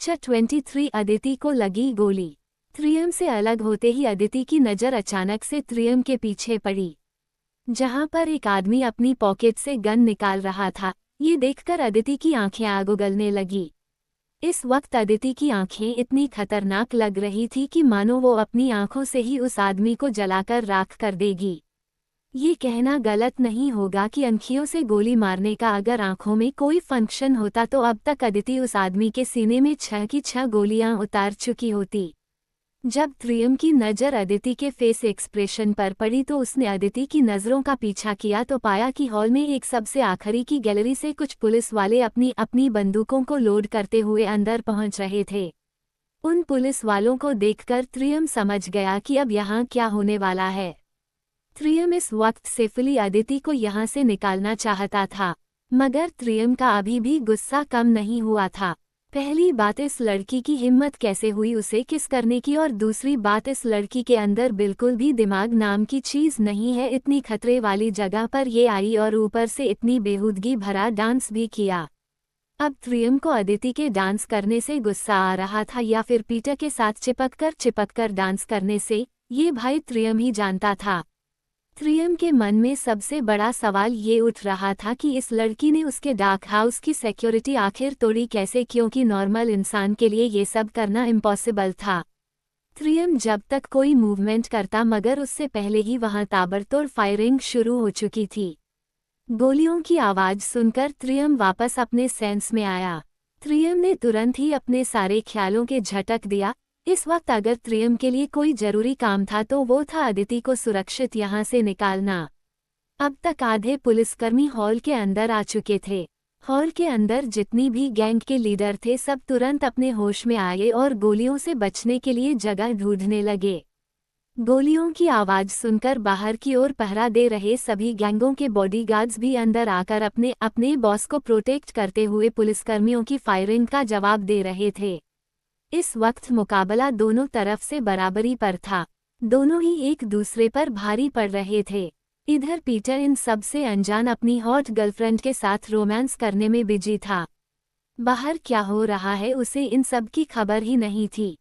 Lecture 23 Aditi को लगी गोली। त्रियम से अलग होते ही अदिति की नज़र अचानक से त्रियम के पीछे पड़ी, जहां पर एक आदमी अपनी पॉकेट से गन निकाल रहा था। ये देखकर अदिति की आंखें आग उगलने लगी। इस वक्त अदिति की आंखें इतनी खतरनाक लग रही थी कि मानो वो अपनी आंखों से ही उस आदमी को जलाकर राख कर देगी। ये कहना गलत नहीं होगा कि आंखियों से गोली मारने का अगर आंखों में कोई फंक्शन होता तो अब तक अदिति उस आदमी के सीने में 6 की 6 गोलियां उतार चुकी होती। जब त्रियम की नज़र अदिति के फेस एक्सप्रेशन पर पड़ी तो उसने अदिति की नज़रों का पीछा किया तो पाया कि हॉल में एक सबसे आखिरी की गैलरी से कुछ पुलिस वाले अपनी अपनी बंदूकों को लोड करते हुए अंदर पहुंच रहे थे। उन पुलिस वालों को देखकर त्रियम समझ गया कि अब यहाँ क्या होने वाला है। त्रियम इस वक्त सेफली अदिति को यहाँ से निकालना चाहता था, मगर त्रियम का अभी भी गुस्सा कम नहीं हुआ था। पहली बात, इस लड़की की हिम्मत कैसे हुई उसे किस करने की, और दूसरी बात, इस लड़की के अंदर बिल्कुल भी दिमाग नाम की चीज़ नहीं है। इतनी खतरे वाली जगह पर ये आई और ऊपर से इतनी बेहूदगी भरा डांस भी किया। अब त्रियम को अदिति के डांस करने से गुस्सा आ रहा था या फिर पीटर के साथ चिपककर डांस करने से, ये भाई त्रियम ही जानता था। त्रियम के मन में सबसे बड़ा सवाल ये उठ रहा था कि इस लड़की ने उसके डार्क हाउस की सिक्योरिटी आखिर तोड़ी कैसे, क्योंकि नॉर्मल इंसान के लिए ये सब करना इम्पॉसिबल था। त्रियम जब तक कोई मूवमेंट करता मगर उससे पहले ही वहां ताबड़तोड़ फायरिंग शुरू हो चुकी थी। गोलियों की आवाज़ सुनकर त्रियम वापस अपने सेंस में आया। त्रियम ने तुरंत ही अपने सारे ख्यालों के झटक दिया। इस वक्त अगर त्रियम के लिए कोई जरूरी काम था तो वो था अदिति को सुरक्षित यहाँ से निकालना। अब तक आधे पुलिसकर्मी हॉल के अंदर आ चुके थे। हॉल के अंदर जितनी भी गैंग के लीडर थे सब तुरंत अपने होश में आए और गोलियों से बचने के लिए जगह ढूंढने लगे। गोलियों की आवाज़ सुनकर बाहर की ओर पहरा दे रहे सभी गैंगों के बॉडीगार्ड्स भी अंदर आकर अपने अपने बॉस को प्रोटेक्ट करते हुए पुलिसकर्मियों की फायरिंग का जवाब दे रहे थे। इस वक्त मुकाबला दोनों तरफ से बराबरी पर था। दोनों ही एक दूसरे पर भारी पड़ रहे थे। इधर पीटर इन सब से अनजान अपनी हॉट गर्लफ्रेंड के साथ रोमांस करने में बिजी था। बाहर क्या हो रहा है उसे इन सब की खबर ही नहीं थी।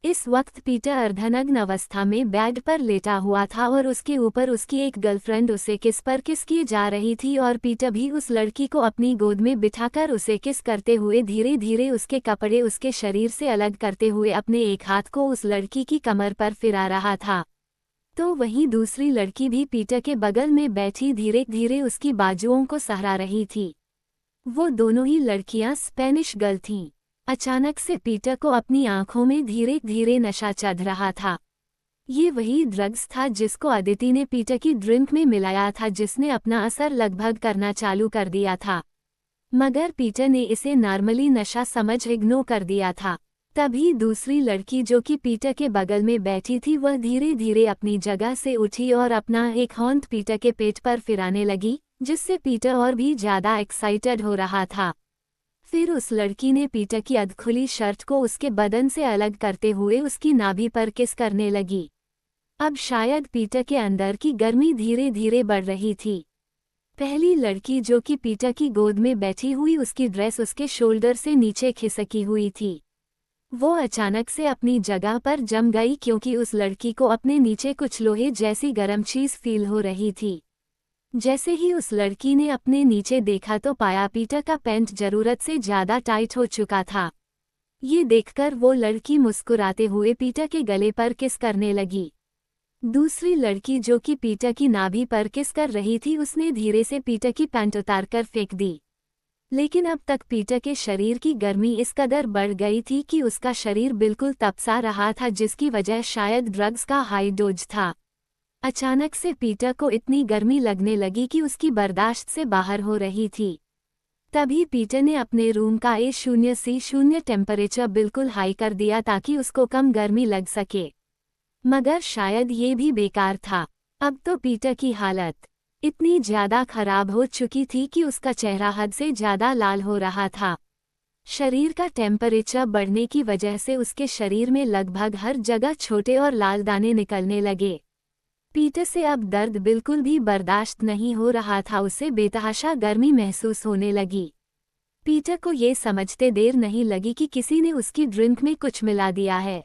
इस वक्त पीटर अर्धनग्न अवस्था में बेड पर लेटा हुआ था और उसके ऊपर उसकी एक गर्लफ्रेंड उसे किस किए जा रही थी और पीटर भी उस लड़की को अपनी गोद में बिठाकर उसे किस करते हुए धीरे धीरे उसके कपड़े उसके शरीर से अलग करते हुए अपने एक हाथ को उस लड़की की कमर पर फिरा रहा था। तो वहीं दूसरी लड़की भी पीटर के बगल में बैठी धीरे धीरे उसकी बाजुओं को सहरा रही थी। वो दोनों ही लड़कियां स्पेनिश गर्ल थीं। अचानक से पीटर को अपनी आंखों में धीरे धीरे नशा चढ़ रहा था। ये वही ड्रग्स था जिसको अदिति ने पीटर की ड्रिंक में मिलाया था, जिसने अपना असर लगभग करना चालू कर दिया था, मगर पीटर ने इसे नॉर्मली नशा समझ इग्नोर कर दिया था। तभी दूसरी लड़की जो कि पीटर के बगल में बैठी थी वह धीरे धीरे अपनी जगह से उठी और अपना एक हाथ पीटर के पेट पर फिराने लगी, जिससे पीटर और भी ज़्यादा एक्साइटेड हो रहा था। फिर उस लड़की ने पीटर की अधखुली शर्ट को उसके बदन से अलग करते हुए उसकी नाभि पर किस करने लगी। अब शायद पीटर के अंदर की गर्मी धीरे धीरे बढ़ रही थी। पहली लड़की जो कि पीटर की गोद में बैठी हुई, उसकी ड्रेस उसके शोल्डर से नीचे खिसकी हुई थी। वो अचानक से अपनी जगह पर जम गई क्योंकि उस लड़की को अपने नीचे कुछ लोहे जैसी गर्म चीज़ फील हो रही थी। जैसे ही उस लड़की ने अपने नीचे देखा तो पाया पीटर का पैंट जरूरत से ज़्यादा टाइट हो चुका था। ये देखकर वो लड़की मुस्कुराते हुए पीटर के गले पर किस करने लगी। दूसरी लड़की जो कि पीटर की नाभि पर किस कर रही थी उसने धीरे से पीटर की पैंट उतारकर फेंक दी। लेकिन अब तक पीटर के शरीर की गर्मी इस कदर बढ़ गई थी कि उसका शरीर बिल्कुल तपसा रहा था, जिसकी वजह शायद ड्रग्स का हाई डोज था। अचानक से पीटर को इतनी गर्मी लगने लगी कि उसकी बर्दाश्त से बाहर हो रही थी। तभी पीटर ने अपने रूम का A0C0 टेम्परेचर बिल्कुल हाई कर दिया ताकि उसको कम गर्मी लग सके, मगर शायद ये भी बेकार था। अब तो पीटर की हालत इतनी ज़्यादा खराब हो चुकी थी कि उसका चेहरा हद से ज़्यादा लाल हो रहा था। शरीर का टेम्परेचर बढ़ने की वजह से उसके शरीर में लगभग हर जगह छोटे और लाल दाने निकलने लगे। पीटर से अब दर्द बिल्कुल भी बर्दाश्त नहीं हो रहा था, उसे बेतहाशा गर्मी महसूस होने लगी। पीटर को ये समझते देर नहीं लगी कि किसी ने उसकी ड्रिंक में कुछ मिला दिया है।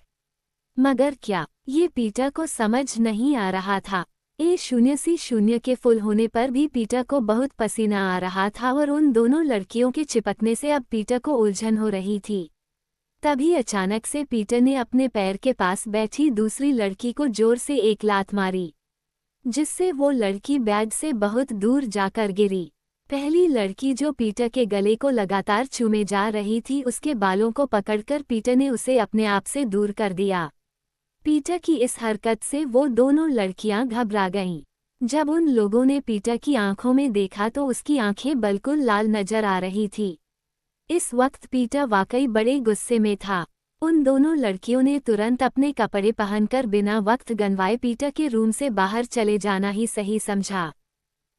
मगर क्या, ये पीटर को समझ नहीं आ रहा था। A00 के फुल होने पर भी पीटर को बहुत पसीना आ रहा था और उन दोनों लड़कियों के चिपकने से अब पीटर को उलझन हो रही थी। तभी अचानक से पीटर ने अपने पैर के पास बैठी दूसरी लड़की को जोर से एक लात मारी, जिससे वो लड़की बेड से बहुत दूर जाकर गिरी। पहली लड़की जो पीटर के गले को लगातार चूमे जा रही थी, उसके बालों को पकड़कर पीटर ने उसे अपने आप से दूर कर दिया। पीटर की इस हरकत से वो दोनों लड़कियां घबरा गईं। जब उन लोगों ने पीटर की आंखों में देखा तो उसकी आंखें बिल्कुल लाल नजर आ रही थी। इस वक्त पीटर वाकई बड़े गुस्से में था। उन दोनों लड़कियों ने तुरंत अपने कपड़े पहनकर बिना वक्त गंवाए पीटर के रूम से बाहर चले जाना ही सही समझा।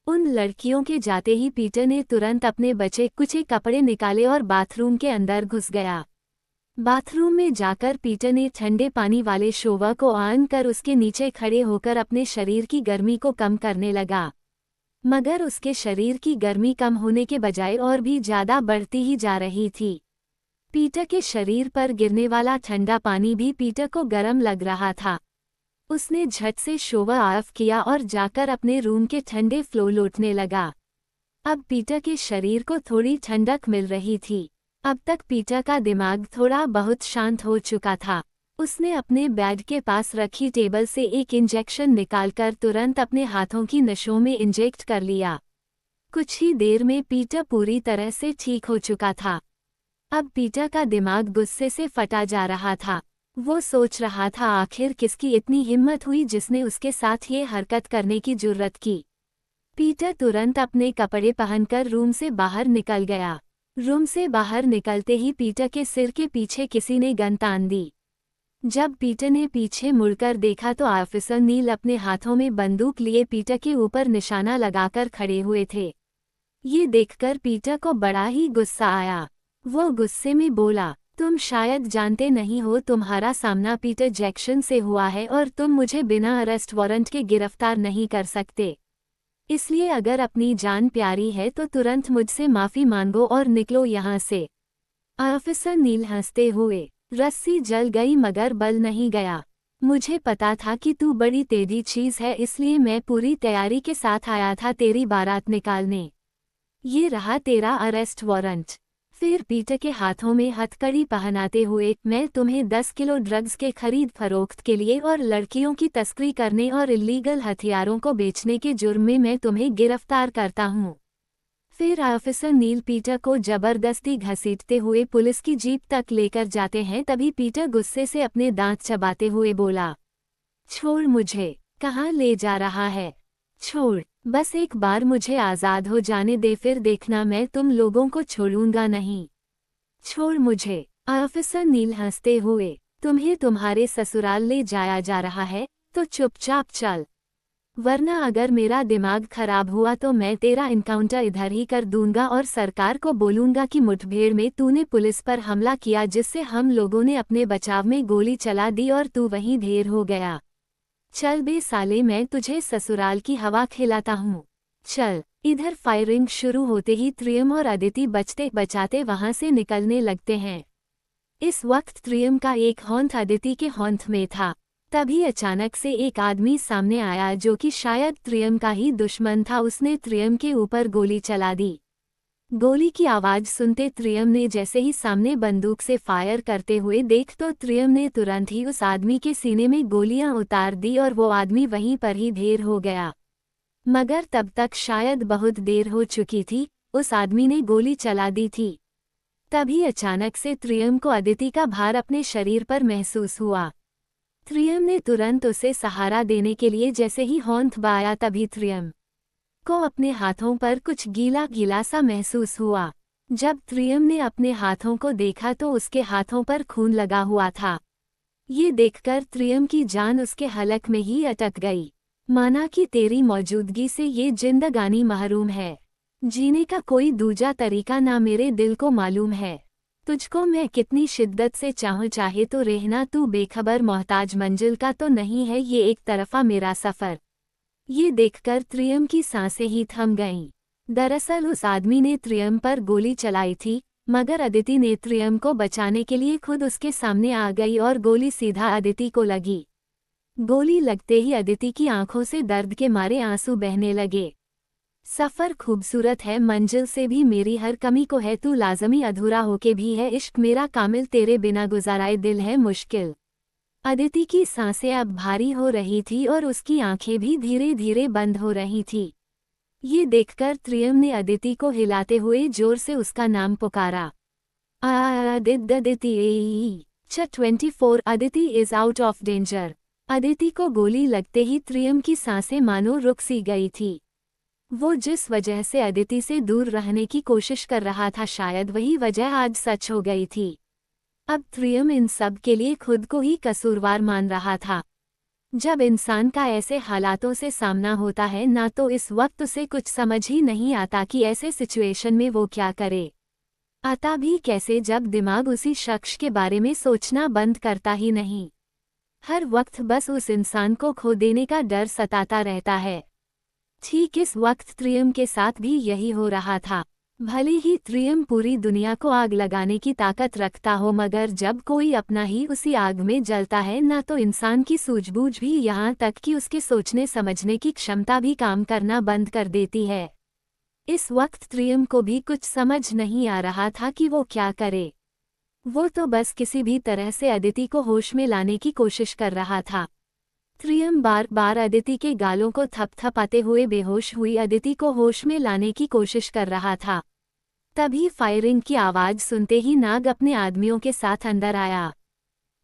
उन लड़कियों के जाते ही पीटर ने तुरंत अपने बचे कुचे कपड़े निकाले और बाथरूम के अंदर घुस गया। बाथरूम में जाकर पीटर ने ठंडे पानी वाले शोवर को ऑन कर उसके नीचे खड़े होकर अपने शरीर की गर्मी को कम करने लगा। मगर उसके शरीर की गर्मी कम होने के बजाय और भी ज़्यादा बढ़ती ही जा रही थी। पीटर के शरीर पर गिरने वाला ठंडा पानी भी पीटर को गर्म लग रहा था। उसने झट से शोवर ऑफ किया और जाकर अपने रूम के ठंडे फ्लो लौटने लगा। अब पीटर के शरीर को थोड़ी ठंडक मिल रही थी। अब तक पीटर का दिमाग थोड़ा बहुत शांत हो चुका था। उसने अपने बेड के पास रखी टेबल से एक इंजेक्शन निकालकर तुरंत अपने हाथों की नसों में इंजेक्ट कर लिया। कुछ ही देर में पीटर पूरी तरह से ठीक हो चुका था। अब पीटर का दिमाग गुस्से से फटा जा रहा था। वो सोच रहा था आखिर किसकी इतनी हिम्मत हुई जिसने उसके साथ ये हरकत करने की जुर्रत की। पीटर तुरंत अपने कपड़े पहनकर रूम से बाहर निकल गया। रूम से बाहर निकलते ही पीटर के सिर के पीछे किसी ने गन तान दी। जब पीटर ने पीछे मुड़कर देखा तो ऑफिसर नील अपने हाथों में बंदूक लिए पीटर के ऊपर निशाना लगाकर खड़े हुए थे। ये देखकर पीटर को बड़ा ही गुस्सा आया। वो गुस्से में बोला, तुम शायद जानते नहीं हो तुम्हारा सामना पीटर जैक्सन से हुआ है और तुम मुझे बिना अरेस्ट वारंट के गिरफ्तार नहीं कर सकते। इसलिए अगर अपनी जान प्यारी है तो तुरंत मुझसे माफ़ी मांगो और निकलो यहाँ से। ऑफिसर नील हंसते हुए, रस्सी जल गई मगर बल नहीं गया। मुझे पता था कि तू बड़ी तेजी चीज़ है, इसलिए मैं पूरी तैयारी के साथ आया था तेरी बारात निकालने। ये रहा तेरा अरेस्ट वारंट। फिर पीटर के हाथों में हथकड़ी पहनाते हुए, मैं तुम्हें 10 किलो ड्रग्स के खरीद फरोख्त के लिए और लड़कियों की तस्करी करने और इल्लीगल हथियारों को बेचने के जुर्म में मैं तुम्हें गिरफ्तार करता हूँ। फिर ऑफिसर नील पीटर को जबरदस्ती घसीटते हुए पुलिस की जीप तक लेकर जाते हैं। तभी पीटर गुस्से से अपने दांत चबाते हुए बोला, छोड़ मुझे, कहाँ ले जा रहा है? छोड़, बस एक बार मुझे आज़ाद हो जाने दे, फिर देखना मैं तुम लोगों को छोड़ूंगा नहीं। छोड़ मुझे। ऑफिसर नील हंसते हुए, तुम्हें तुम्हारे ससुराल ले जाया जा रहा है तो चुपचाप चल, वरना अगर मेरा दिमाग खराब हुआ तो मैं तेरा इनकाउंटर इधर ही कर दूंगा और सरकार को बोलूंगा कि मुठभेड़ में तूने पुलिस पर हमला किया, जिससे हम लोगों ने अपने बचाव में गोली चला दी और तू वहीं ढेर हो गया। चल बे साले, मैं तुझे ससुराल की हवा खिलाता हूँ, चल। इधर फायरिंग शुरू होते ही त्रियम और अदिति बचते बचाते वहां से निकलने लगते हैं। इस वक्त त्रियम का एक हॉन्थ अदिति के हॉन्थ में था। तभी अचानक से एक आदमी सामने आया जो कि शायद त्रियम का ही दुश्मन था। उसने त्रियम के ऊपर गोली चला दी। गोली की आवाज़ सुनते त्रियम ने जैसे ही सामने बंदूक से फायर करते हुए देख तो त्रियम ने तुरंत ही उस आदमी के सीने में गोलियां उतार दी और वो आदमी वहीं पर ही ढेर हो गया। मगर तब तक शायद बहुत देर हो चुकी थी, उस आदमी ने गोली चला दी थी। तभी अचानक से त्रियम को अदिति का भार अपने शरीर पर महसूस हुआ। त्रियम ने तुरंत उसे सहारा देने के लिए जैसे ही हॉन्थ बाया तभी त्रियम को अपने हाथों पर कुछ गीला गीला सा महसूस हुआ। जब त्रियम ने अपने हाथों को देखा तो उसके हाथों पर खून लगा हुआ था। ये देखकर त्रियम की जान उसके हलक में ही अटक गई। माना कि तेरी मौजूदगी से ये जिंदगानी महरूम है, जीने का कोई दूजा तरीका ना मेरे दिल को मालूम है। तुझको मैं कितनी शिद्दत से चाहूँ, चाहे तो रहना, तू बेखबर मोहताज मंजिल का तो नहीं है ये एक तरफा मेरा सफ़र। ये देखकर त्रियम की सांसें ही थम गईं। दरअसल उस आदमी ने त्रियम पर गोली चलाई थी मगर अदिति ने त्रियम को बचाने के लिए खुद उसके सामने आ गई और गोली सीधा अदिति को लगी। गोली लगते ही अदिति की आंखों से दर्द के मारे आंसू बहने लगे। सफ़र खूबसूरत है, मंजिल से भी मेरी हर कमी को है तू लाजमी, अधूरा होके भी है इश्क मेरा कामिल, तेरे बिना गुजाराए दिल है मुश्किल। अदिति की सांसें अब भारी हो रही थी और उसकी आंखें भी धीरे धीरे बंद हो रही थी। ये देखकर त्रियम ने अदिति को हिलाते हुए जोर से उसका नाम पुकारा। Aditi 24 Aditi is out of danger. Aditi को गोली लगते ही त्रियम की सांसें मानो रुक सी गई थी। वो जिस वजह से अदिति से दूर रहने की कोशिश कर रहा था, शायद वही वजह आज सच हो गई थी। अब त्रियम इन सब के लिए खुद को ही कसूरवार मान रहा था। जब इंसान का ऐसे हालातों से सामना होता है ना, तो इस वक्त उसे कुछ समझ ही नहीं आता कि ऐसे सिचुएशन में वो क्या करे। आता भी कैसे जब दिमाग उसी शख्स के बारे में सोचना बंद करता ही नहीं। हर वक्त बस उस इंसान को खो देने का डर सताता रहता है। ठीक इस वक्त त्रियम के साथ भी यही हो रहा था। भले ही त्रियम पूरी दुनिया को आग लगाने की ताकत रखता हो, मगर जब कोई अपना ही उसी आग में जलता है ना, तो इंसान की सूझबूझ भी, यहाँ तक कि उसके सोचने समझने की क्षमता भी काम करना बंद कर देती है। इस वक्त त्रियम को भी कुछ समझ नहीं आ रहा था कि वो क्या करे। वो तो बस किसी भी तरह से अदिति को होश में लाने की कोशिश कर रहा था। त्रियम बार बार अदिति के गालों को थपथपाते हुए बेहोश हुई अदिति को होश में लाने की कोशिश कर रहा था। तभी फायरिंग की आवाज़ सुनते ही नाग अपने आदमियों के साथ अंदर आया।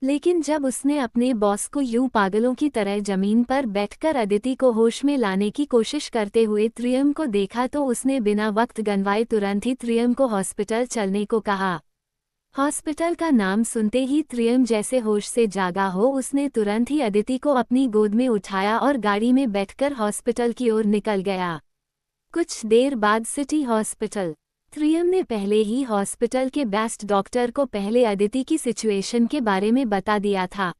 लेकिन जब उसने अपने बॉस को यूं पागलों की तरह जमीन पर बैठकर अदिति को होश में लाने की कोशिश करते हुए त्रियम को देखा, तो उसने बिना वक्त गंवाए तुरंत ही त्रियम को हॉस्पिटल चलने को कहा। हॉस्पिटल का नाम सुनते ही त्रियम जैसे होश से जागा हो, उसने तुरंत ही अदिति को अपनी गोद में उठाया और गाड़ी में बैठकर हॉस्पिटल की ओर निकल गया। कुछ देर बाद सिटी हॉस्पिटल। त्रियम ने पहले ही हॉस्पिटल के बेस्ट डॉक्टर को पहले अदिति की सिचुएशन के बारे में बता दिया था,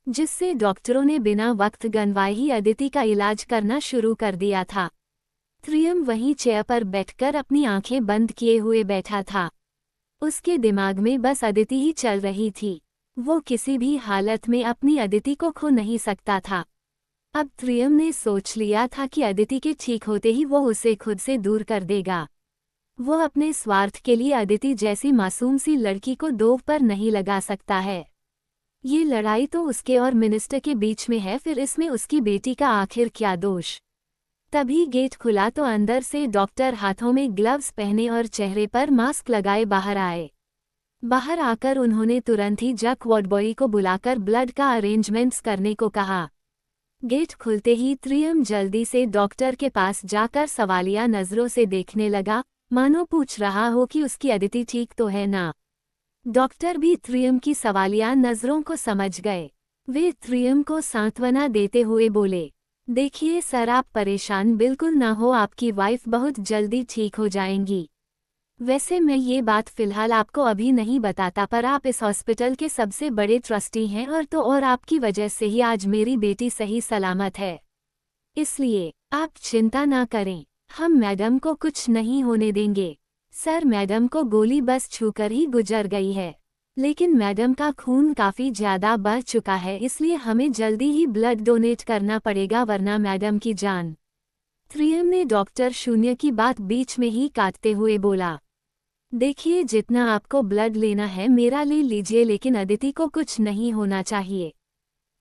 जिससे डॉक्टरों ने बिना वक्त गंवाए ही अदिति का इलाज करना शुरू कर दिया था। त्रियम वहीं चेयर पर बैठकर अपनी आंखें बंद किए हुए बैठा था। उसके दिमाग में बस अदिति ही चल रही थी। वो किसी भी हालत में अपनी अदिति को खो नहीं सकता था। अब त्रियम ने सोच लिया था कि अदिति के ठीक होते ही वो उसे खुद से दूर कर देगा। वो अपने स्वार्थ के लिए अदिति जैसी मासूम सी लड़की को दोव पर नहीं लगा सकता है। ये लड़ाई तो उसके और मिनिस्टर के बीच में है, फिर इसमें उसकी बेटी का आखिर क्या दोष। तभी गेट खुला तो अंदर से डॉक्टर हाथों में ग्लव्स पहने और चेहरे पर मास्क लगाए बाहर आए। बाहर आकर उन्होंने तुरंत ही जक वार्ड बॉय को बुलाकर ब्लड का अरेंजमेंट्स करने को कहा। गेट खुलते ही त्रियम जल्दी से डॉक्टर के पास जाकर सवालिया नज़रों से देखने लगा, मानो पूछ रहा हो कि उसकी अदिति ठीक तो है ना। डॉक्टर भी त्रियम की सवालिया नज़रों को समझ गए। वे त्रियम को सांत्वना देते हुए बोले, देखिए सर, आप परेशान बिल्कुल ना हो, आपकी वाइफ बहुत जल्दी ठीक हो जाएंगी। वैसे मैं ये बात फ़िलहाल आपको अभी नहीं बताता, पर आप इस हॉस्पिटल के सबसे बड़े ट्रस्टी हैं और आपकी वजह से ही आज मेरी बेटी सही सलामत है। इसलिए आप चिंता ना करें, हम मैडम को कुछ नहीं होने देंगे। सर, मैडम को गोली बस छूकर ही गुजर गई है, लेकिन मैडम का खून काफ़ी ज़्यादा बढ़ चुका है, इसलिए हमें जल्दी ही ब्लड डोनेट करना पड़ेगा, वरना मैडम की जान। त्रियम ने डॉक्टर शून्य की बात बीच में ही काटते हुए बोला, देखिए जितना आपको ब्लड लेना है मेरा ले लीजिए, लेकिन अदिति को कुछ नहीं होना चाहिए।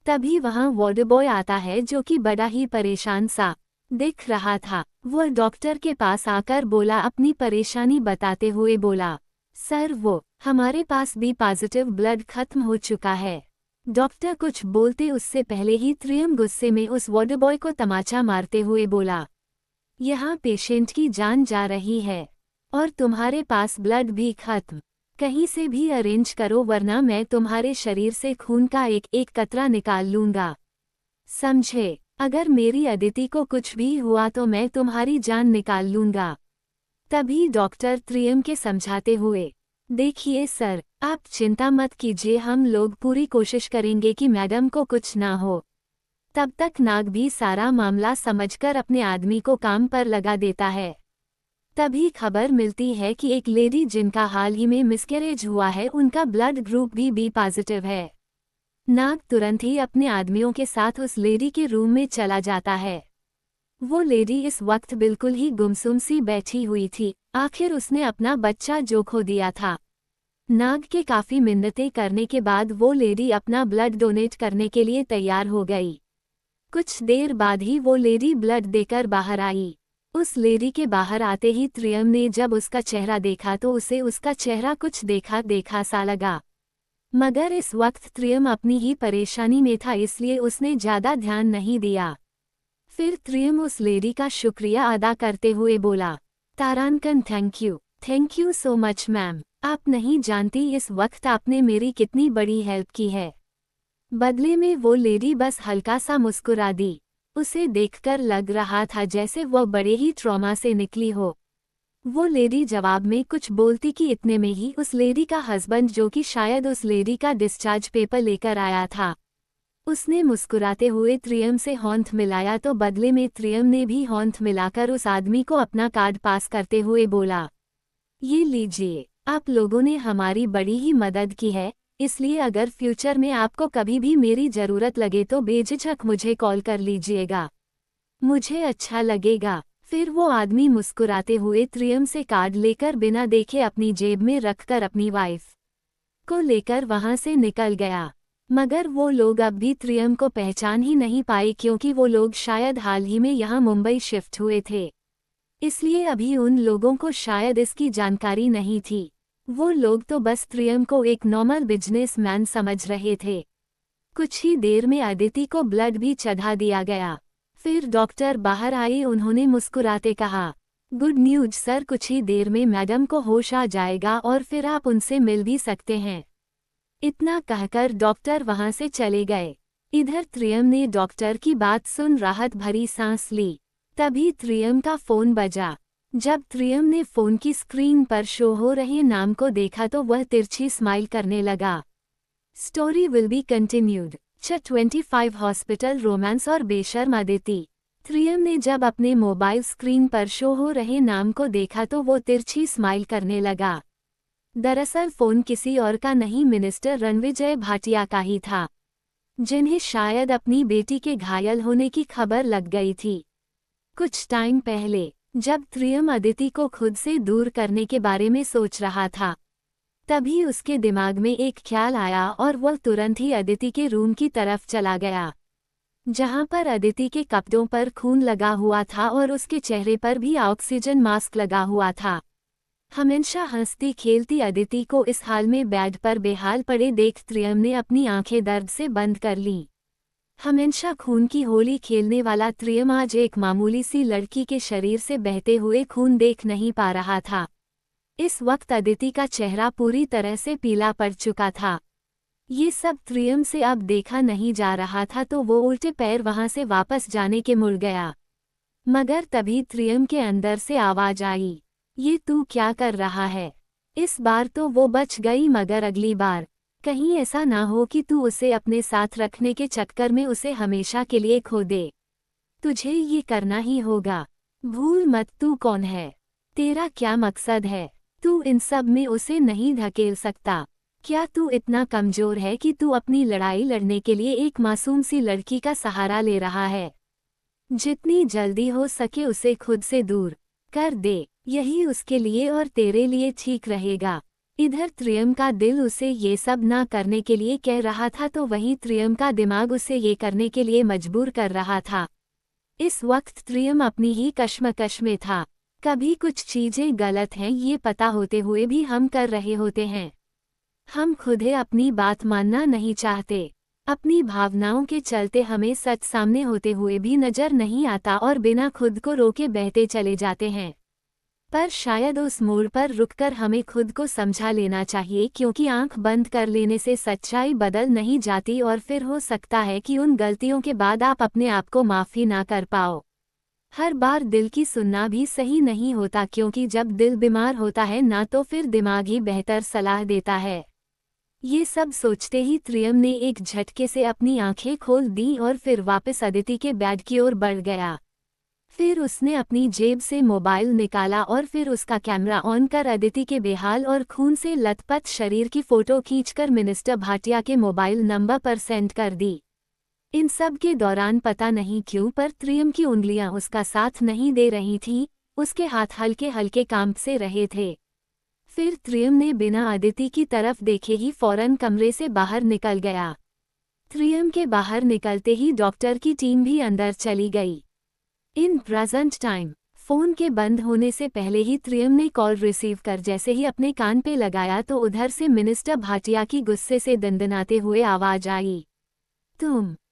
तभी वहाँ वार्ड बॉय आता है, जो कि बड़ा ही परेशान सा दिख रहा था। वह डॉक्टर के पास आकर बोला, अपनी परेशानी बताते हुए बोला, सर वो हमारे पास भी पॉजिटिव ब्लड खत्म हो चुका है। डॉक्टर कुछ बोलते उससे पहले ही त्रियम गुस्से में उस वार्ड बॉय को तमाचा मारते हुए बोला, यहाँ पेशेंट की जान जा रही है और तुम्हारे पास ब्लड भी खत्म। कहीं से भी अरेंज करो, वरना मैं तुम्हारे शरीर से खून का एक एक कतरा निकाल लूँगा, समझे? अगर मेरी अदिति को कुछ भी हुआ तो मैं तुम्हारी जान निकाल लूँगा। तभी डॉक्टर त्रियम के समझाते हुए, देखिए सर, आप चिंता मत कीजिए, हम लोग पूरी कोशिश करेंगे कि मैडम को कुछ ना हो। तब तक नाग भी सारा मामला समझकर अपने आदमी को काम पर लगा देता है। तभी खबर मिलती है कि एक लेडी जिनका हाल ही में मिसकैरेज हुआ है, उनका ब्लड ग्रुप भी बी पॉजिटिव है। नाग तुरंत ही अपने आदमियों के साथ उस लेडी के रूम में चला जाता है। वो लेडी इस वक्त बिल्कुल ही गुमसुम सी बैठी हुई थी। आखिर उसने अपना बच्चा जो खो दिया था। नाग के काफी मिन्नतें करने के बाद वो लेडी अपना ब्लड डोनेट करने के लिए तैयार हो गई। कुछ देर बाद ही वो लेडी ब्लड देकर बाहर आई। उस लेडी के बाहर आते ही त्रियम ने जब उसका चेहरा देखा तो उसे उसका चेहरा कुछ देखा देखा सा लगा। मगर इस वक्त त्रियम अपनी ही परेशानी में था, इसलिए उसने ज्यादा ध्यान नहीं दिया। फिर त्रियम उस लेडी का शुक्रिया अदा करते हुए बोला, तारानकन thank you so much ma'am. आप नहीं जानती इस वक्त आपने मेरी कितनी बड़ी हेल्प की है। बदले में वो लेडी बस हल्का सा मुस्कुरा दी। उसे देखकर लग रहा था जैसे वह बड़े ही ट्रॉमा से निकली हो। वो लेडी जवाब में कुछ बोलती कि इतने में ही उस लेडी का हस्बैंड, जो कि शायद उस लेडी का डिस्चार्ज पेपर लेकर आया था, उसने मुस्कुराते हुए त्रियम से हाथ मिलाया। तो बदले में त्रियम ने भी हाथ मिलाकर उस आदमी को अपना कार्ड पास करते हुए बोला, ये लीजिए, आप लोगों ने हमारी बड़ी ही मदद की है, इसलिए अगर फ्यूचर में आपको कभी भी मेरी ज़रूरत लगे तो बेझिझक मुझे कॉल कर लीजिएगा, मुझे अच्छा लगेगा। फिर वो आदमी मुस्कुराते हुए त्रियम से कार्ड लेकर बिना देखे अपनी जेब में रखकर अपनी वाइफ को लेकर वहां से निकल गया। मगर वो लोग अब भी त्रियम को पहचान ही नहीं पाए, क्योंकि वो लोग शायद हाल ही में यहाँ मुंबई शिफ्ट हुए थे, इसलिए अभी उन लोगों को शायद इसकी जानकारी नहीं थी। वो लोग तो बस त्रियम को एक नॉर्मल बिजनेसमैन समझ रहे थे। कुछ ही देर में अदिति को ब्लड भी चढ़ा दिया गया। फिर डॉक्टर बाहर आए। उन्होंने मुस्कुराते कहा, गुड न्यूज सर, कुछ ही देर में मैडम को होश आ जाएगा और फिर आप उनसे मिल भी सकते हैं। इतना कहकर डॉक्टर वहां से चले गए। इधर त्रियम ने डॉक्टर की बात सुन राहत भरी सांस ली। तभी त्रियम का फोन बजा। जब त्रियम ने फोन की स्क्रीन पर शो हो रहे नाम को देखा तो वह तिरछी स्माइल करने लगा। Story will be continued. 25 hospital romance और बेशर्म अदिति। त्रियम ने जब अपने मोबाइल स्क्रीन पर शो हो रहे नाम को देखा तो वो तिरछी स्माइल करने लगा। दरअसल फोन किसी और का नहीं, मिनिस्टर रणविजय भाटिया का ही था, जिन्हें शायद अपनी बेटी के घायल होने की खबर लग गई थी। कुछ टाइम पहले जब त्रियम अदिति को खुद से दूर करने के बारे में सोच रहा था, तभी उसके दिमाग में एक ख्याल आया और वह तुरंत ही अदिति के रूम की तरफ चला गया, जहां पर अदिति के कपड़ों पर खून लगा हुआ था और उसके चेहरे पर भी ऑक्सीजन मास्क लगा हुआ था। हमेशा हंसती खेलती अदिति को इस हाल में बेड पर बेहाल पड़े देख त्रियम ने अपनी आंखें दर्द से बंद कर लीं। हमेशा खून की होली खेलने वाला त्रियम आज एक मामूली सी लड़की के शरीर से बहते हुए खून देख नहीं पा रहा था। इस वक्त अदिति का चेहरा पूरी तरह से पीला पड़ चुका था। ये सब त्रियम से अब देखा नहीं जा रहा था, तो वो उल्टे पैर वहां से वापस जाने के मुड़ गया। मगर तभी त्रियम के अंदर से आवाज आई, ये तू क्या कर रहा है? इस बार तो वो बच गई, मगर अगली बार कहीं ऐसा ना हो कि तू उसे अपने साथ रखने के चक्कर में उसे हमेशा के लिए खो दे। तुझे ये करना ही होगा। भूल मत तू कौन है, तेरा क्या मकसद है। तू इन सब में उसे नहीं धकेल सकता। क्या तू इतना कमजोर है कि तू अपनी लड़ाई लड़ने के लिए एक मासूम सी लड़की का सहारा ले रहा है? जितनी जल्दी हो सके उसे खुद से दूर कर दे, यही उसके लिए और तेरे लिए ठीक रहेगा। इधर त्रियम का दिल उसे ये सब ना करने के लिए कह रहा था, तो वहीं त्रियम का दिमाग उसे ये करने के लिए मजबूर कर रहा था। इस वक्त त्रियम अपनी ही कश्मकश में था। कभी कुछ चीजें गलत हैं ये पता होते हुए भी हम कर रहे होते हैं। हम खुद ही अपनी बात मानना नहीं चाहते। अपनी भावनाओं के चलते हमें सच सामने होते हुए भी नजर नहीं आता और बिना खुद को रोके बहते चले जाते हैं। पर शायद उस मोड़ पर रुककर हमें खुद को समझा लेना चाहिए, क्योंकि आंख बंद कर लेने से सच्चाई बदल नहीं जाती और फिर हो सकता है कि उन गलतियों के बाद आप अपने आप को माफ़ी ना कर पाओ। हर बार दिल की सुनना भी सही नहीं होता, क्योंकि जब दिल बीमार होता है ना तो फिर दिमाग ही बेहतर सलाह देता है। ये सब सोचते ही त्रियम ने एक झटके से अपनी आंखें खोल दी और फिर वापस अदिति के बेड की ओर बढ़ गया। फिर उसने अपनी जेब से मोबाइल निकाला और फिर उसका कैमरा ऑन कर अदिति के बेहाल और खून से लथपथ शरीर की फोटो खींचकर मिनिस्टर भाटिया के मोबाइल नंबर पर सेंड कर दी। इन सब के दौरान पता नहीं क्यों पर त्रियम की उंगलियां उसका साथ नहीं दे रही थीं, उसके हाथ हल्के हल्के कांप से रहे थे। फिर त्रियम ने बिना अदिति की तरफ देखे ही फौरन कमरे से बाहर निकल गया। त्रियम के बाहर निकलते ही डॉक्टर की टीम भी अंदर चली गई। इन प्रेजेंट टाइम फोन के बंद होने से पहले ही त्रियम ने कॉल रिसीव कर जैसे ही अपने कान पे लगाया तो उधर से मिनिस्टर भाटिया की गुस्से से दंदनाते हुए आवाज आई,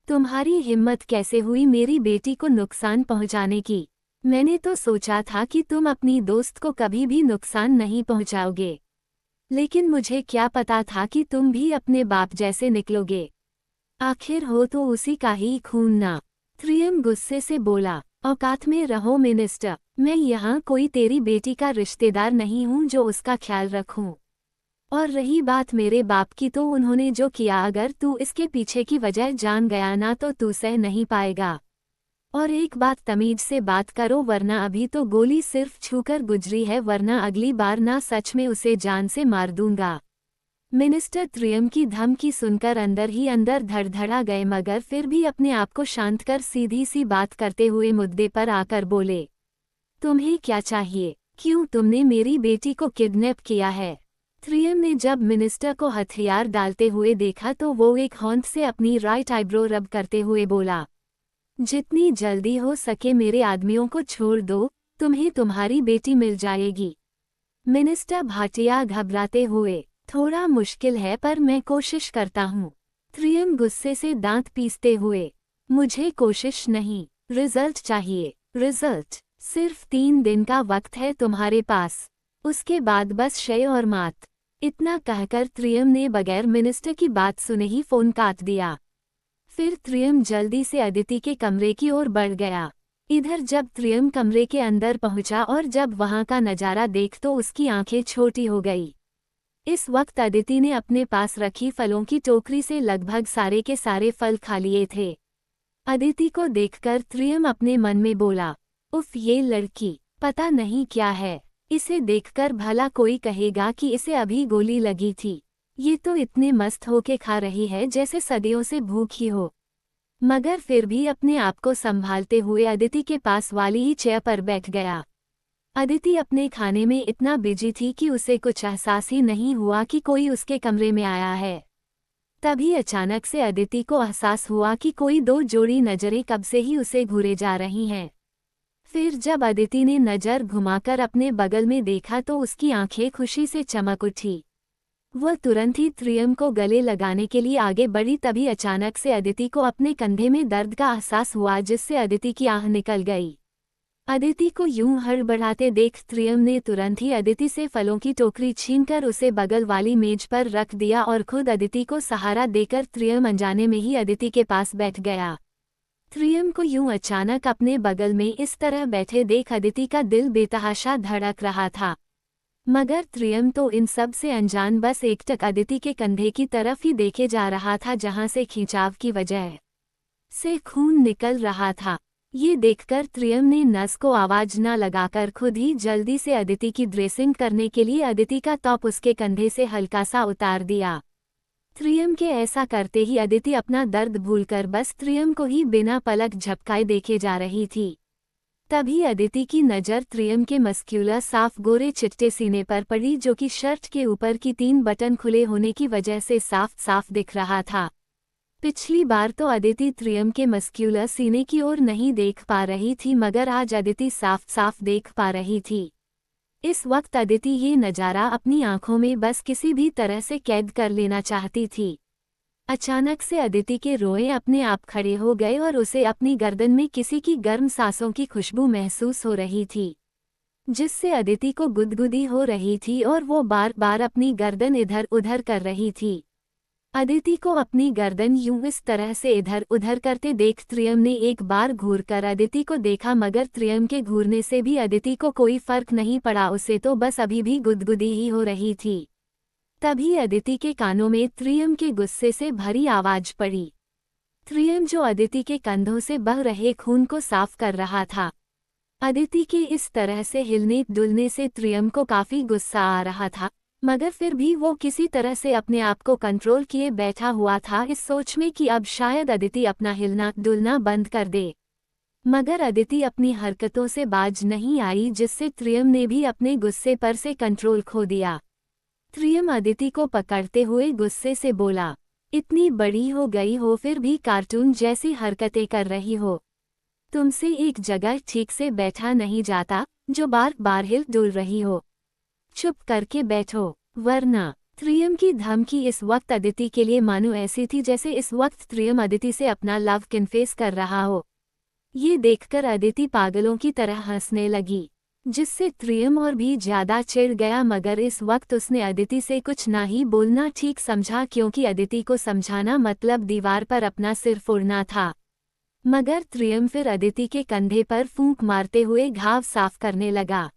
तुम्हारी हिम्मत कैसे हुई मेरी बेटी को नुकसान पहुंचाने की? मैंने तो सोचा था कि तुम अपनी दोस्त को कभी भी नुकसान नहीं पहुंचाओगे, लेकिन मुझे क्या पता था कि तुम भी अपने बाप जैसे निकलोगे। आखिर हो तो उसी का ही खून ना। त्रियम गुस्से से बोला, औकात में रहो मिनिस्टर, मैं यहाँ कोई तेरी बेटी का रिश्तेदार नहीं हूँ जो उसका ख्याल रखूँ। और रही बात मेरे बाप की तो उन्होंने जो किया अगर तू इसके पीछे की वजह जान गया ना तो तू सह नहीं पाएगा। और एक बात तमीज से बात करो वरना अभी तो गोली सिर्फ छूकर गुजरी है वरना अगली बार ना सच में उसे जान से मार दूंगा। मिनिस्टर त्रियम की धमकी सुनकर अंदर ही अंदर धड़धड़ा गए मगर फिर भी अपने आप को शांत कर सीधी सी बात करते हुए मुद्दे पर आकर बोले, तुम्हें क्या चाहिए? क्यों तुमने मेरी बेटी को किडनैप किया है? त्रियम ने जब मिनिस्टर को हथियार डालते हुए देखा तो वो एक होंठ से अपनी राइट आईब्रो रब करते हुए बोला, जितनी जल्दी हो सके मेरे आदमियों को छोड़ दो, तुम्हें तुम्हारी बेटी मिल जाएगी। मिनिस्टर भाटिया घबराते हुए, थोड़ा मुश्किल है पर मैं कोशिश करता हूँ। त्रियम गुस्से से दांत पीसते हुए, मुझे कोशिश नहीं, रिजल्ट चाहिए। रिजल्ट? सिर्फ 3 दिन का वक्त है तुम्हारे पास, उसके बाद बस शय और मात। इतना कहकर त्रियम ने बगैर मिनिस्टर की बात सुने ही फोन काट दिया। फिर त्रियम जल्दी से अदिति के कमरे की ओर बढ़ गया। इधर जब त्रियम कमरे के अंदर पहुंचा और जब वहां का नजारा देख तो उसकी आंखें छोटी हो गई। इस वक्त अदिति ने अपने पास रखी फलों की टोकरी से लगभग सारे के सारे फल खा लिए थे। अदिति को देखकर त्रियम अपने मन में बोला, उफ ये लड़की पता नहीं क्या है, इसे देखकर भला कोई कहेगा कि इसे अभी गोली लगी थी। ये तो इतने मस्त होके खा रही है जैसे सदियों से भूखी हो। मगर फिर भी अपने आप को संभालते हुए अदिति के पास वाली ही चेयर पर बैठ गया। अदिति अपने खाने में इतना बिजी थी कि उसे कुछ एहसास ही नहीं हुआ कि कोई उसके कमरे में आया है। तभी अचानक से अदिति को एहसास हुआ कि कोई 2 जोड़ी नजरें कब से ही उसे घूरे जा रही हैं। फिर जब अदिति ने नजर घुमाकर अपने बगल में देखा तो उसकी आंखें खुशी से चमक उठी। वह तुरंत ही त्रियम को गले लगाने के लिए आगे बढ़ी तभी अचानक से अदिति को अपने कंधे में दर्द का एहसास हुआ जिससे अदिति की आह निकल गई। अदिति को यूं हड़बड़ाते देख त्रियम ने तुरंत ही अदिति से फलों की टोकरी छीनकर उसे बगल वाली मेज पर रख दिया और खुद अदिति को सहारा देकर त्रियम अनजाने में ही अदिति के पास बैठ गया। त्रियम को यूं अचानक अपने बगल में इस तरह बैठे देख अदिति का दिल बेतहाशा धड़क रहा था। मगर त्रियम तो इन सब से अनजान बस एकटक अदिति के कंधे की तरफ ही देखे जा रहा था जहां से खिंचाव की वजह से खून निकल रहा था। ये देखकर त्रियम ने नस को आवाज न लगाकर खुद ही जल्दी से अदिति की ड्रेसिंग करने के लिए अदिति का टॉप उसके कंधे से हल्का सा उतार दिया। त्रियम के ऐसा करते ही अदिति अपना दर्द भूलकर बस त्रियम को ही बिना पलक झपकाए देखे जा रही थी। तभी अदिति की नज़र त्रियम के मस्क्यूलर साफ गोरे चिट्टे सीने पर पड़ी जो कि शर्ट के ऊपर की 3 बटन खुले होने की वजह से साफ साफ दिख रहा था। पिछली बार तो अदिति त्रियम के मस्क्यूलर सीने की ओर नहीं देख पा रही थी मगर आज अदिति साफ साफ देख पा रही थी। इस वक्त अदिति ये नज़ारा अपनी आंखों में बस किसी भी तरह से कैद कर लेना चाहती थी। अचानक से अदिति के रोए अपने आप खड़े हो गए और उसे अपनी गर्दन में किसी की गर्म सांसों की खुशबू महसूस हो रही थी, जिससे अदिति को गुदगुदी हो रही थी और वो बार बार अपनी गर्दन इधर उधर कर रही थी। अदिति को अपनी गर्दन यूं इस तरह से इधर उधर करते देख त्रियम ने एक बार घूरकर अदिति को देखा मगर त्रियम के घूरने से भी अदिति को कोई फर्क नहीं पड़ा, उसे तो बस अभी भी गुदगुदी ही हो रही थी। तभी अदिति के कानों में त्रियम के गुस्से से भरी आवाज पड़ी। त्रियम जो अदिति के कंधों से बह रहे खून को साफ कर रहा था। अदिति के इस तरह से हिलने डुलने से त्रियम को काफी गुस्सा आ रहा था, मगर फिर भी वो किसी तरह से अपने आप को कंट्रोल किए बैठा हुआ था, इस सोच में कि अब शायद अदिति अपना हिलना डुलना बंद कर दे। मगर अदिति अपनी हरकतों से बाज नहीं आई, जिससे त्रियम ने भी अपने गुस्से पर से कंट्रोल खो दिया। त्रियम अदिति को पकड़ते हुए गुस्से से बोला, इतनी बड़ी हो गई हो फिर भी कार्टून जैसी हरकतें कर रही हो। तुमसे एक जगह ठीक से बैठा नहीं जाता, जो बार बार हिल डुल रही हो। चुप करके बैठो, वरना। त्रियम की धमकी इस वक्त अदिति के लिए मानो ऐसी थी जैसे इस वक्त त्रियम अदिति से अपना लव कन्फेस कर रहा हो। ये देखकर अदिति पागलों की तरह हंसने लगी, जिससे त्रियम और भी ज्यादा चिढ़ गया, मगर इस वक्त उसने अदिति से कुछ ना ही बोलना ठीक समझा, क्योंकि अदिति को समझाना मतलब दीवार पर अपना सिर फोड़ना था। मगर त्रियम फिर अदिति के कंधे पर फूंक मारते हुए घाव साफ करने लगा।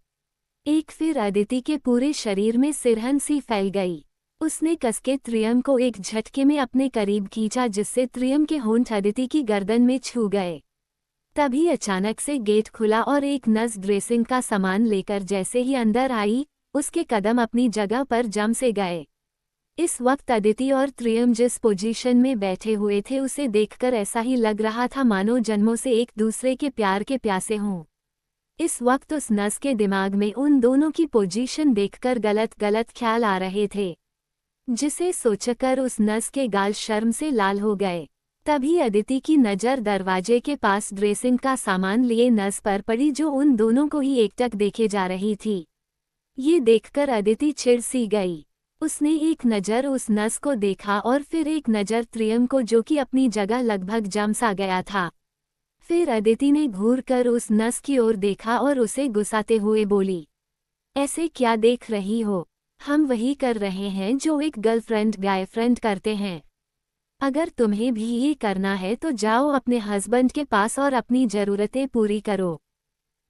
एक फिर अदिति के पूरे शरीर में सिरहन सी फैल गई। उसने कसके त्रियम को एक झटके में अपने करीब खींचा, जिससे त्रियम के होंठ अदिति की गर्दन में छू गए। तभी अचानक से गेट खुला और एक नर्स ड्रेसिंग का सामान लेकर जैसे ही अंदर आई, उसके कदम अपनी जगह पर जम से गए। इस वक्त अदिति और त्रियम जिस पोजीशन में बैठे हुए थे उसे देखकर ऐसा ही लग रहा था मानो जन्मों से एक दूसरे के प्यार के प्यासे हों। इस वक्त उस नर्स के दिमाग में उन दोनों की पोजीशन देखकर गलत गलत ख्याल आ रहे थे, जिसे सोचकर उस नर्स के गाल शर्म से लाल हो गए। तभी अदिति की नज़र दरवाजे के पास ड्रेसिंग का सामान लिए नर्स पर पड़ी, जो उन दोनों को ही एकटक देखे जा रही थी। ये देखकर अदिति चिढ़ सी गई। उसने एक नज़र उस नर्स को देखा और फिर एक नज़र त्रियम को, जो कि अपनी जगह लगभग जम सा गया था। फिर अदिति ने घूर कर उस नर्स की ओर देखा और उसे गुस्साते हुए बोली, ऐसे क्या देख रही हो? हम वही कर रहे हैं जो एक गर्लफ्रेंड बॉयफ्रेंड करते हैं। अगर तुम्हें भी ये करना है तो जाओ अपने हस्बैंड के पास और अपनी ज़रूरतें पूरी करो,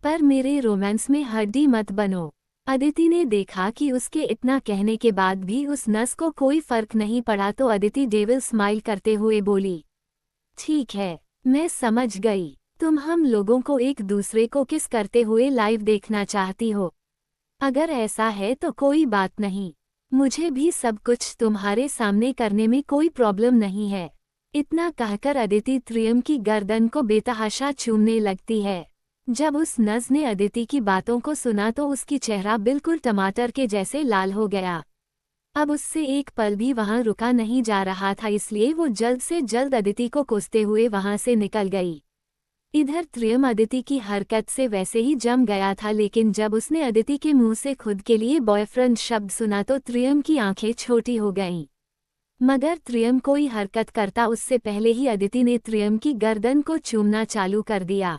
पर मेरे रोमांस में हड्डी मत बनो। अदिति ने देखा कि उसके इतना कहने के बाद भी उस नर्स को कोई फर्क नहीं पड़ा, तो अदिति डेविल स्माइल करते हुए बोली, ठीक है, मैं समझ गई। तुम हम लोगों को एक दूसरे को किस करते हुए लाइव देखना चाहती हो। अगर ऐसा है तो कोई बात नहीं, मुझे भी सब कुछ तुम्हारे सामने करने में कोई प्रॉब्लम नहीं है। इतना कहकर अदिति त्रियम की गर्दन को बेतहाशा चूमने लगती है। जब उस नर्स ने अदिति की बातों को सुना तो उसकी चेहरा बिल्कुल टमाटर के जैसे लाल हो गया। अब उससे एक पल भी वहां रुका नहीं जा रहा था, इसलिए वो जल्द से जल्द अदिति को कोसते हुए वहां से निकल गई। इधर त्रियम अदिति की हरकत से वैसे ही जम गया था, लेकिन जब उसने अदिति के मुंह से खुद के लिए बॉयफ्रेंड शब्द सुना तो त्रियम की आंखें छोटी हो गईं। मगर त्रियम कोई हरकत करता उससे पहले ही अदिति ने त्रियम की गर्दन को चूमना चालू कर दिया।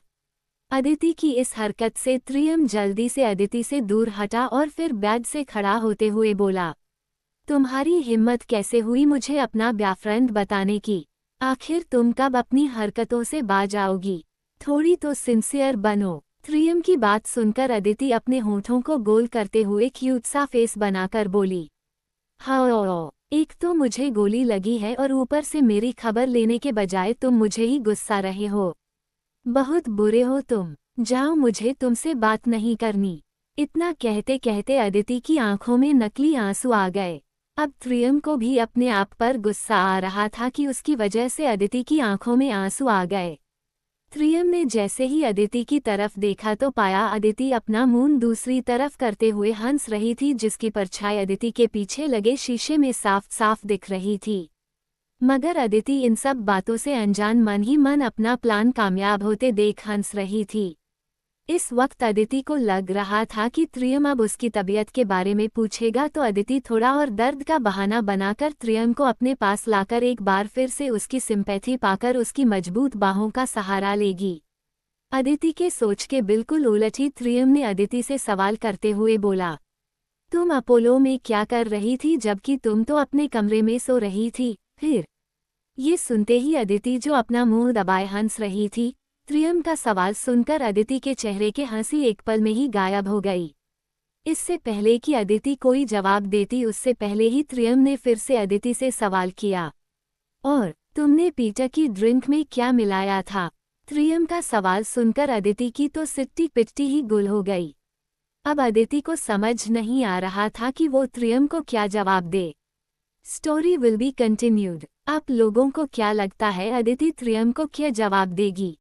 अदिति की इस हरकत से त्रियम जल्दी से अदिति से दूर हटा और फिर बेड से खड़ा होते हुए बोला, तुम्हारी हिम्मत कैसे हुई मुझे अपना बॉयफ्रेंड बताने की? आखिर तुम कब अपनी हरकतों से बाज आओगी? थोड़ी तो सिंसियर बनो। त्रियम की बात सुनकर अदिति अपने होंठों को गोल करते हुए क्यूट सा फेस बनाकर बोली, हाँ, एक तो मुझे गोली लगी है और ऊपर से मेरी खबर लेने के बजाय तुम मुझे ही गुस्सा रहे हो। बहुत बुरे हो तुम, जाओ, मुझे तुमसे बात नहीं करनी। इतना कहते कहते अदिति की आंखों में नकली आंसू आ गए। अब त्रियम को भी अपने आप पर गुस्सा आ रहा था कि उसकी वजह से अदिति की आंखों में आंसू आ गए। त्रियम ने जैसे ही अदिति की तरफ देखा तो पाया अदिति अपना मुंह दूसरी तरफ करते हुए हंस रही थी, जिसकी परछाई अदिति के पीछे लगे शीशे में साफ साफ दिख रही थी। मगर अदिति इन सब बातों से अनजान मन ही मन अपना प्लान कामयाब होते देख हंस रही थी। इस वक्त अदिति को लग रहा था कि त्रियम अब उसकी तबीयत के बारे में पूछेगा, तो अदिति थोड़ा और दर्द का बहाना बनाकर त्रियम को अपने पास लाकर एक बार फिर से उसकी सिंपैथी पाकर उसकी मजबूत बाहों का सहारा लेगी। अदिति के सोच के बिल्कुल उलट ही त्रियम ने अदिति से सवाल करते हुए बोला, तुम अपोलो में क्या कर रही थी जबकि तुम तो अपने कमरे में सो रही थी? फिर ये सुनते ही अदिति जो अपना मुंह दबाए हंस रही थी, त्रियम का सवाल सुनकर अदिति के चेहरे के हंसी एक पल में ही गायब हो गई। इससे पहले कि अदिति कोई जवाब देती उससे पहले ही त्रियम ने फिर से अदिति से सवाल किया, और तुमने पीटर की ड्रिंक में क्या मिलाया था? त्रियम का सवाल सुनकर अदिति की तो सिट्टी पिट्टी ही गुल हो गई। अब अदिति को समझ नहीं आ रहा था कि वो त्रियम को क्या जवाब दे। Story will be continued. आप लोगों को क्या लगता है अदिति त्रियम को क्या जवाब देगी?